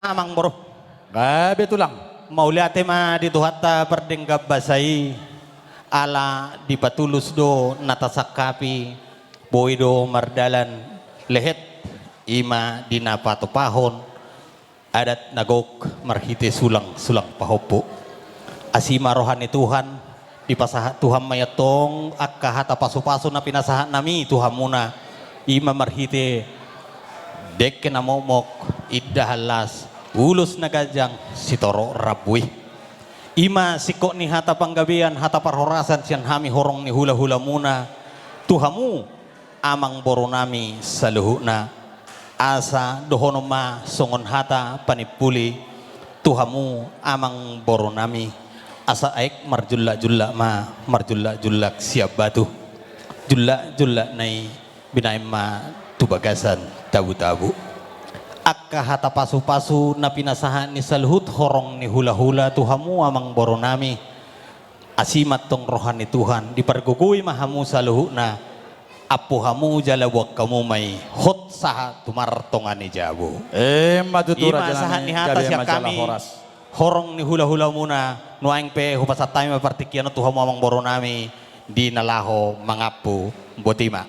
Amang bro, Gabi tulang. mauliate ma dituhatta perdenggap basai ala dipatulus do natasakapi boido mardalan lehet ima dinapato pahon adat nagok marhite sulang pahopo asima rohani Tuhan dipasaha Tuhan mayatong akka hata paso-paso na pinasahan nami Tuhan muna ima marhite dek na momok iddahalas ulus nagajang sitoro rabui ima siko ni hata panggabian hata parhorasan siyan hami horong ni hula-hula muna tuhamu amang boronami saluhuna asa dohono ma songon hata panipuli tuhamu amang boronami asa aik marjulla-julla ma marjulla-jullak siap batu julla-julla nai binaim ma tubagasan tabu-tabu akka hata pasu-pasu na pinasahan ni saluhut horong ni hula-hula tuhamu amang boronami asimat tong rohan ni Tuhan dipergugui mahamu saluhut na apuhamu jalawak kamu may hot saha tumartongan ni jabo Matutura ima sahan ni hata siya kami horong ni hula-hula muna nuaing pe hupasat tayo mapartikyan tuhamu amang boronami di nalaho mangapu botima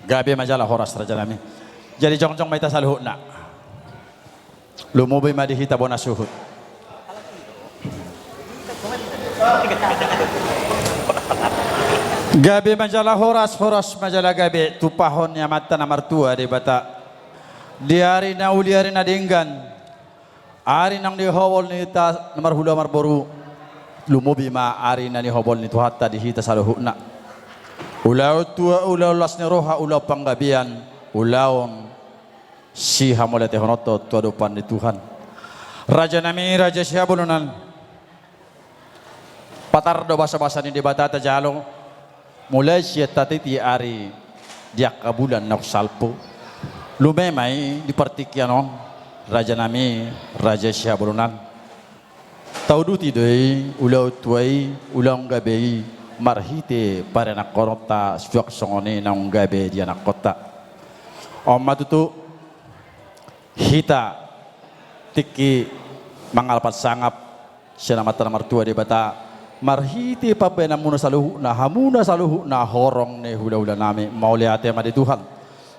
Gabi majalah horas raja nami. Jadi jong-jong maita saluhut na. Lumubi madihita bona suhut. Gabi majalah horas majalah gabi tupahonnya mata namar tua di bata. Diari na uliari na dinggan. Ari nang dihobol ni ta namar hula mar boru. Lumubi ma ari na dihobol ni tuhatta dihita saluhut na. Ulau tua ulau lasni roha ulau panggabian ulaon si hamolete honoto tua depan di Tuhan raja nami raja siabununan patar do basa-basa ni debatata jalo mulai sia tatiti ari dia kabulan nak salpo lumemai di partikianon raja nami raja siabununan tauduti doi ulau tuai ulau gabei marhite para nak korota suak songone nang gabe dia nak kota omma tutu hita tiki mangal pasangap sina mata martua di bata marhite pabena muna saluhu na hamuna saluhu na horong ne hula-hula nami mauliate madi Tuhan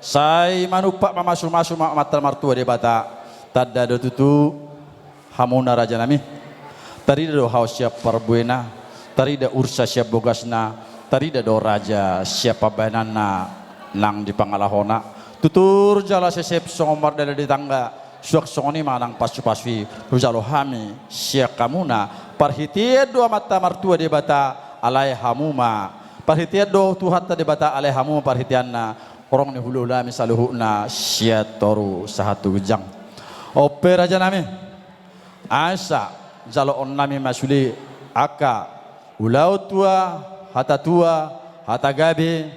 sai manupa mamasu-masu mata martua di bata tadda do tutu hamuna raja nami tadi do haus siap perbuena tarida ursa siap bogasna tarida do raja siapa banana nang di pangalahona tutur jala sesep songomar dari di tangga suak songoni manang pasu-pasui rujalo hami siap kamuna parhitia do mata martua di bata alai hamuma parhitia do tuhatta di bata alai hamuma parhitianna orang ni hulula misaluhuna siap toru sahatu jang ope raja nami asa jalo on nami masuli aka ulau tua, hata gabe,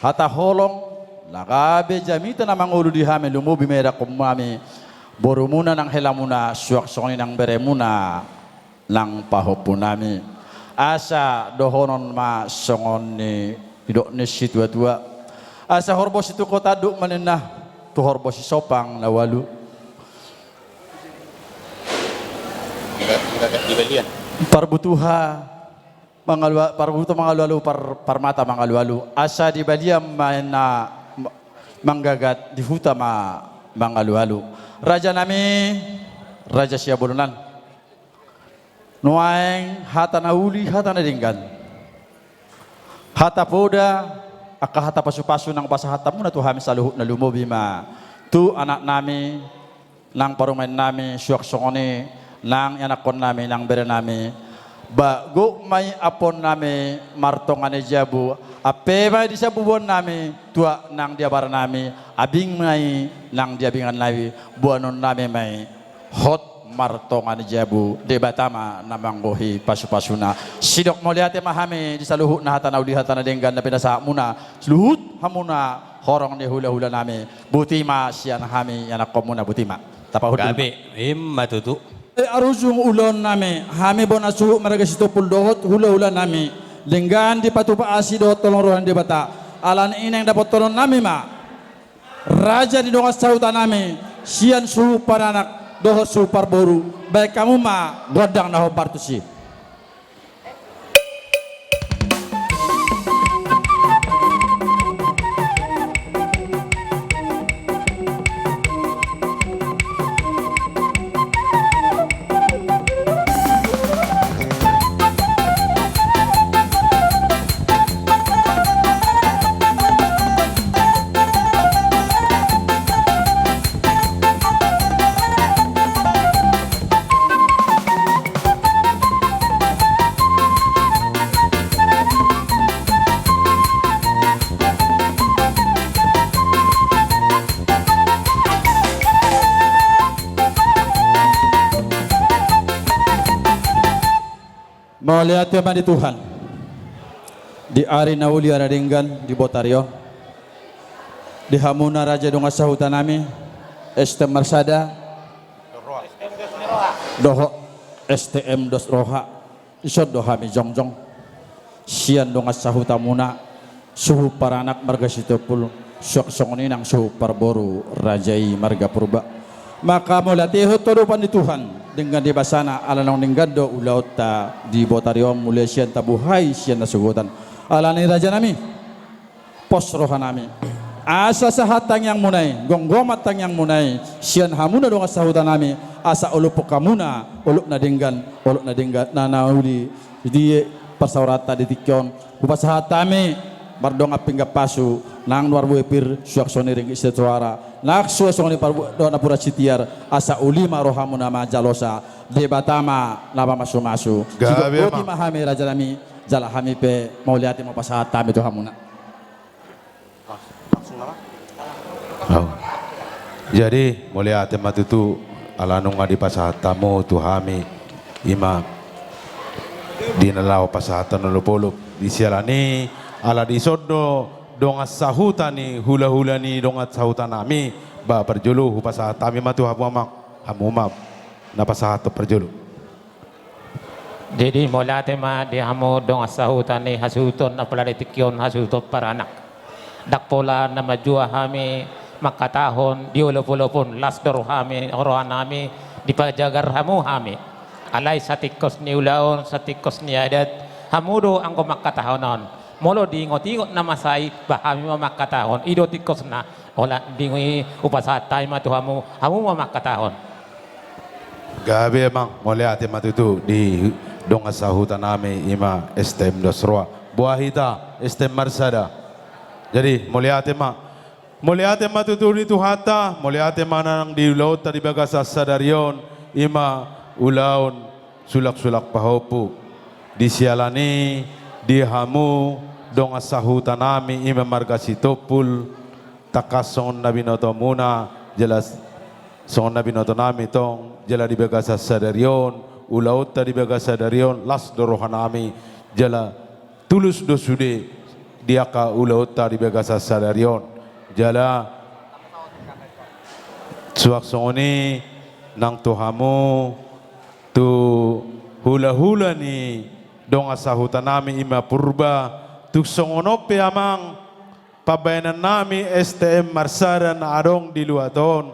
hata holong, lagabe jamita na mangulu dihame lumubi mera kumami, borumuna nang helamuna, suak songni nang beremuna, nang pahopunami, asa dohonon ma songoni hidok nesi tua, asa horbos itu kota duk menenah, tu horbos sopang lawalu. Parbutuha parbuto mangalu-alu parmata mangalu-alu asa di baliam mana manggagat di huta ma mangalu-alu raja nami raja siabununan nuaeng hata nauli hata nadinggan hata poda aka hata pasu-pasu nang basa hata muna tu hami saluhut na lumubi ma tu anak nami nang parumain nami suak songone nang yanakon nami nang bere nami bago may apon nami martongane jabu ape may di sa bubuan nami tua nang diabar nami abing may nang diabingan nami buanon nami may hot martongane jabu debatama namang bohi pasu-pasuna sidok moliate mahami di saluhut na hatanaw di hatana denggan na pinasa muna luhut hamuna horong ni hula-hula nami butima siyan hami yanak komuna butima tapahud gabi matutu arujung ulon nami hami bona suhu mereka situ puldohot hula-hula nami linggan di patupa asi dohot tolong rohan di bata alan ini yang dapat tolong nami ma raja di dongas sauta nami sian suhu para anak doho super boru baik kamu ma godang naho partusi. Mauliat ya di Tuhan di ari nauli aradinggan di Botario di hamuna raja donga sahutanami STM Marsada doho STM dos roha isod doha mi jongjong sian donga sahutamuna suhu paranak marga sitopul sok songoni nang suhu parboru rajai marga purba maka mulatiho todopan di Tuhan dengan di basana ala nang ninggado ulauta di Botario mulai sian tabuhay sian nasugutan ala ni raja nami pos roha nami asa sahatang yang munai gonggomat tang yang munai sian hamuna dong sahutan nami asa ulupok kamuna uluk na dinggan nanauli di persaurata di tikyon upasahatami bardonga pinggap pasu nang luar buepir suak soniring istetuara nak suak soni parbu dona pura sitiar asa ulima rohamu nama jalosa debatama laba masu oti mahami raja nami jala hami pe mau lihat mau pasahatami itu hamuna. Oh. Jadi mulia temat itu ala nunga di pasahatamu tuhami ima dinalau pasahatan lupulup di sialani ala di sodo dongat sahutani hula-hula ni dongat sahutanami ba perjulu pasahatami matu hamumak hamumap na pasahato perjulu. Jadi mulia tema di hamu dongat sahutani hasuton apalagi tikyon hasuton paranak dak pola nama jua hami makatahon diulupulupun lasdor hami orohanami dipajagar hamu hami alay satikos ni ulaon satikos ni adat hamudo ang kumakatahonon molo dingot-ingot na masay bahami mamakatahon ido tikos na ola dingoy upasatay matu hamu mamakatahon. Gabi emang mulia temat itu di dongat sahutan nami ima STM Dosroa buah hita STM Marsada. Jadi mulia tema tuturi tuhata mulia tema nang di laut tadi bagasa sadarion ima ulaun sulak-sulak pahopu di sialani di hamu donga sahutanami ima marga sitopul takasong nabi noto muna jelas song nabi noto nami tong jela di bagasa sadarion ulaut tadi bagasa sadarion las dorohanami jela tulus dosude diaka ulaut tadi bagasa sadarion jala suak songoni nang tuhamu tu hula-hula ni dong asahutan nami ima purba tu songonope amang pabayanan nami STM Marsada na adong di luaton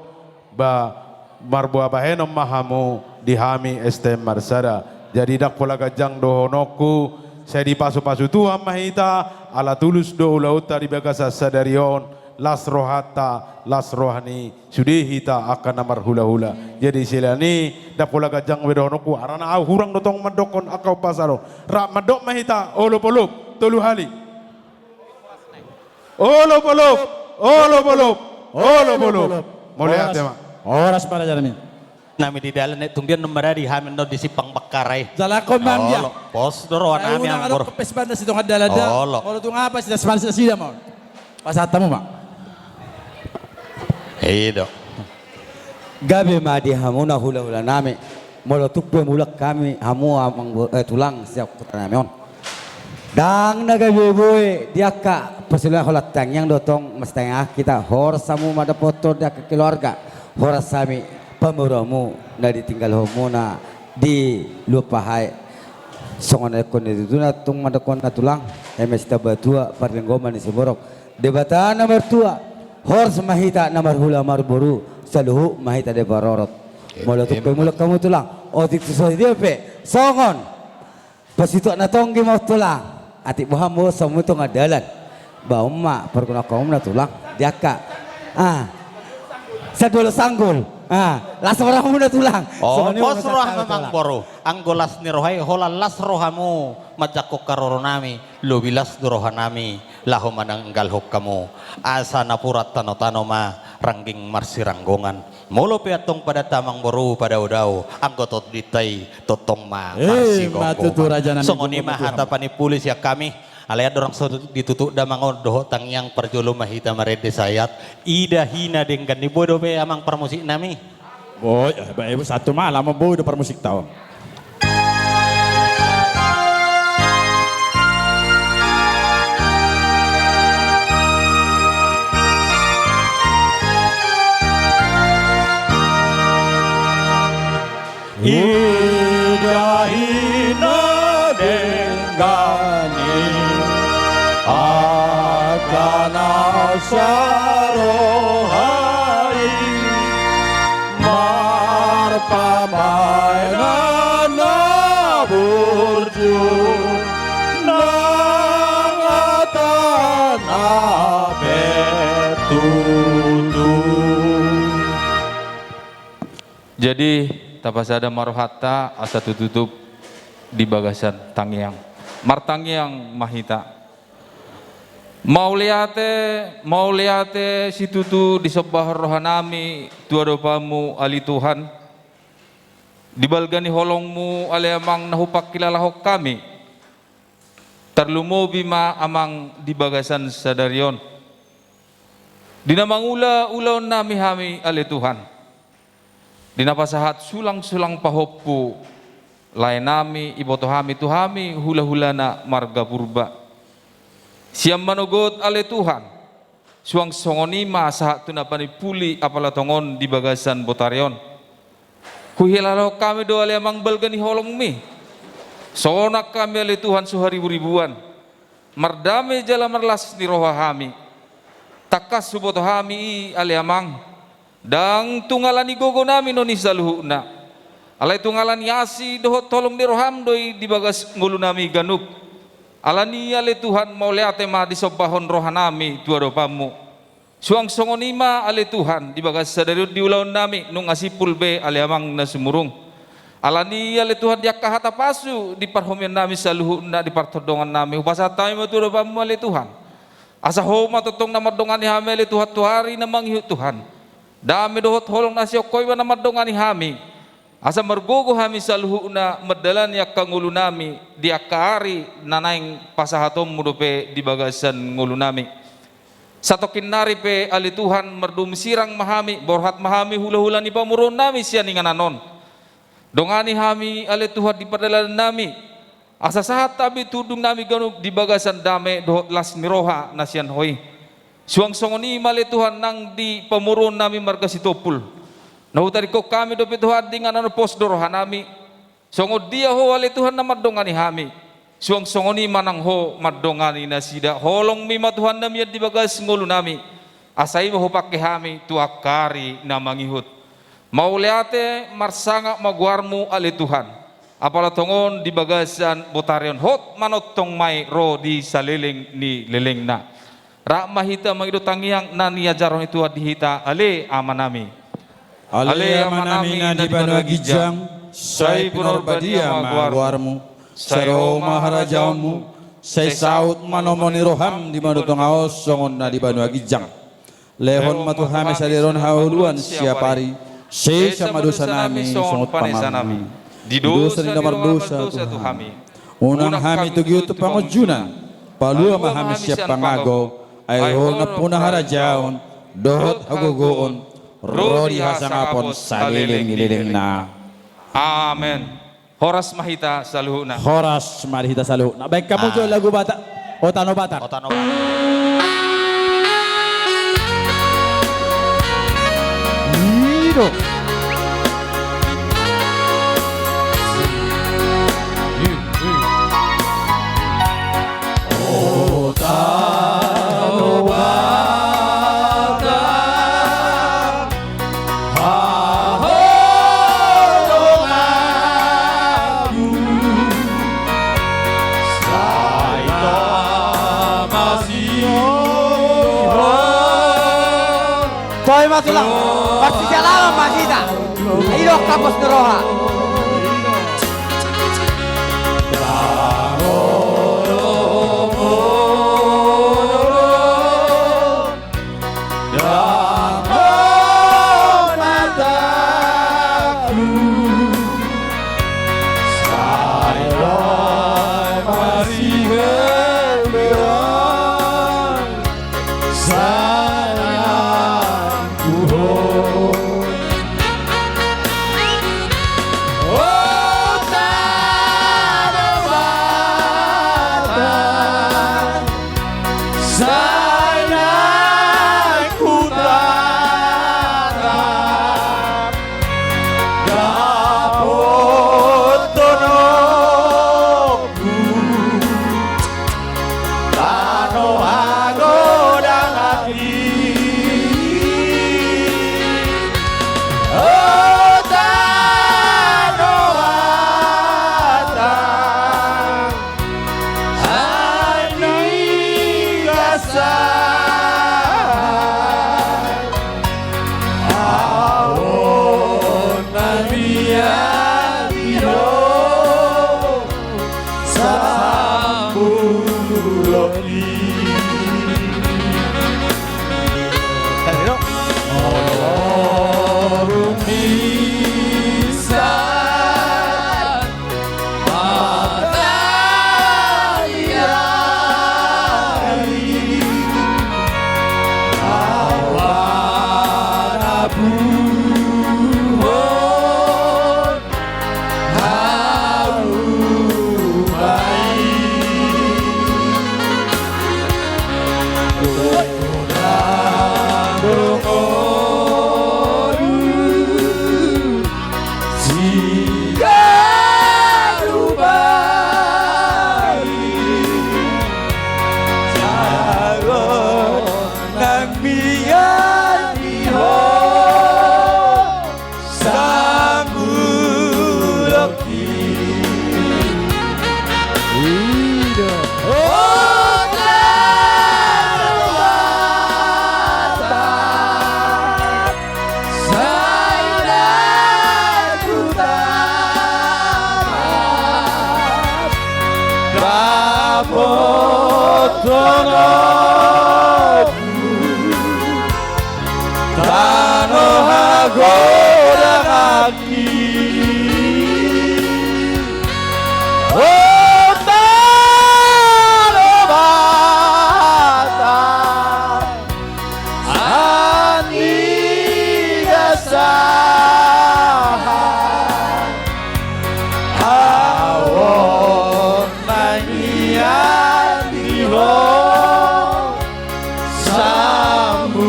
ba marbuah bahenom mahamu di hami STM Marsada jadi dak pola gajang dohonoku saya di pasu-pasu Tuhan mahita ala tulus do ulauta di bagasa sadarion las rohata las rohani sudihita akan namar hula-hula jadi silani dapola gajang wedonoku arana au hurang dotong mandokon akau pasaro rak mandok mahita olop-olop tolu hali olop-olop mulia tema Oras para jarami nami di dalam tungdian nomor di hamin do di sipang bakarai jalakon mangya pos doro nami ang bor pes banda situ ngadalada kalau tu ngapa sida sepansi sida mau pasatamu mak Ido. Gabi ma di hamuna hula-hula nami molo tukpe mulak kami hamu amang tulang siap kutanamion dang naga beboy diaka pasila holat tang yang dotong mestengah kita hor samu mada foto dia ke keluarga hor sami pamuramu na ditinggal homuna di lupa hai songon ekon itu na tung mada kon na tulang ms tabatua parlenggoman di seborok debatan nomor 2 hor semahita namar hula marboru saluhu mahita de barorot Mula tupe mulak kamu tulang. O titu so dia pe. Songon. Pas itu na tonggi mau tulang. Ati buham mo sa mo to nga dalan. Ba umma perkuna kaum na tulang. Diaka. Sa dolo sanggol. Las orang mo na tulang. Oh, posroh memang boro. Anggolas ni rohai holalas rohamu majakok karoronami lubilas durohanami laho mananggal kamu asa napurat tano-tano ma rangging marsiranggongan molo piatong pada tamang boro pada udao anggotot ditay totong ma marsiranggongan songoni ma hatapani pulis ya kami alaya dorang ditutuk damangon doho tangyang perjolo mahita marede sayat ida hina denggan ni bodo be amang permusik nami. Boy, ibu satu malam mau udah permusik tahu. Idahina denggani akan asarohai marpamainan naburju nangatan abetutu. Jadi tapasada marohata asa tutup di bagasan tangyang martangyang mahita mauliate situtu di sebah rohanami tuadopamu ali Tuhan dibalgani holongmu ali amang nahupak kilalahok kami terlumo bima amang di bagasan sadarion dinamang ulaon nami hami ali Tuhan dinapasahat sulang-sulang pahoppu lainami ibotohami tuhami hula-hulana marga purba siam manogot ale Tuhan suang songonima sahat tunapani puli apalatongon di bagasan botarion kuhilalo kami do ale amang balgani holong mi sonak kami ale Tuhan suharibu-ribuan mardame jala marlas ni rohahami takas subotohami ale amang dang tungalan igogo nami noni saluhuna alai tungalan yasi dohot tolong di roham doi di bagas ngulu nami ganuk alani ale Tuhan mau leate ma di sobahon rohanami tua dopamu suang songonima ale Tuhan di bagas sadariut di ulaun nami nung asipul be ale amang na sumurung alani ale Tuhan diak kahata pasu di parhomian nami saluhuna di partodongan nami upasatay mo tua dopamu ale Tuhan asa homa totong namadongan ni hami ale Tuhan tuhari namang hiu Tuhan dami dohot holong nasyo koy wa namadongani hami asa margogo hami saluhuna medalan yak kangulu nami diakari nanaing pasahatom mudope di bagasan ngulu nami satokin nari pe ali Tuhan merdum sirang mahami borhat mahami hula-hula ni pamurun nami sianingan anon dongani hami ali Tuhan di padalan nami asa sahat tabi tudung nami ganu di bagasan dame dohot las miroha nasian hoi suang songoni mali Tuhan nang di pemurun nami marga situpul nahutari ko kami dope Tuhan dengan anu pos dorohan nami songo dia ho wali Tuhan na madongani hami suang songoni manang ho madongani nasida holong mima Tuhan nami di bagas ngulu nami asai mo pake hami tuakari na mangihut mauliate marsanga maguarmu ali Tuhan apala tongon di bagasan botarion hot manotong may ro di saliling ni leleng na Rakma hita magido tangyang nani ajaron itu adihita ale amanami. Ale amanami na di banwagijang say punurbadia maguarmu saro maharajamu say saut manomoni roham di manutong aos songon na di banwagijang lehon matuhame saliron hauluan siapari say samadosa nami songot pamanami di dosa ni namar dosa tuhami unang hami tugiut pangojunan palua mahami siap pangago ayol na punaharajaon dohot hagogoon rodi hasangapon saliling-liling na. Amen. Horas mahita saluhuna. Horas mahita saluhuna. Baik kamu jual lagu Batak. Otano Batak. Otano Batak. Hiro. matulang. Persisalaman masita. Idok kapos neroha.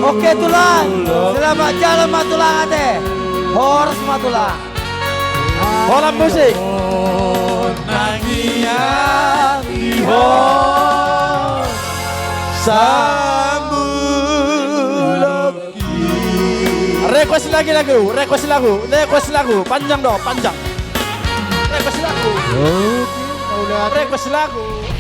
Oke tulang, selamat jalan matulang ate. Horse matulang. Holam musik. Request lagi lagu, panjang dong, panjang. Request lagu.